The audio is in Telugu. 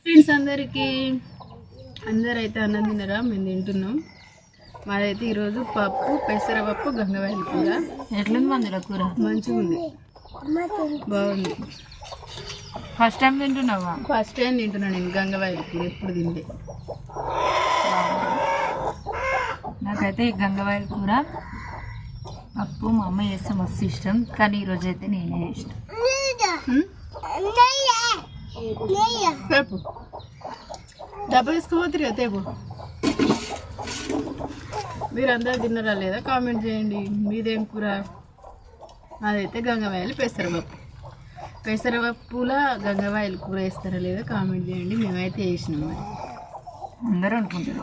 ఫ్రెండ్స్ అందరైతే అన్నం తినరా, మేము తింటున్నాం. మాదైతే ఈరోజు పప్పు, పెసరపప్పు, గంగవాయిల కూర. ఎట్లుంది మందులో కూర? మంచిగా ఉంది, బాగుంది. ఫస్ట్ టైం తింటున్నావా? ఫస్ట్ టైం తింటున్నాను నేను గంగవాయిల కూర, ఎప్పుడు తింటే. నాకైతే ఈ గంగవాయిల కూర పప్పు మా అమ్మ చేస్తే మస్తు ఇష్టం, కానీ ఈరోజు అయితే నేనే ఇష్టం. రేపు డబ్బు తీసుకుపోతారు కదా తేపు. మీరు అందరూ తిన్నారా లేదా కామెంట్ చేయండి. మీదేం కూర? అదైతే గంగవాయిలు పెసరపప్పులా గంగవాయిల కూర వేస్తారా లేదా కామెంట్ చేయండి. మేమైతే వేసినాం. మరి అందరూ అనుకుంటారు.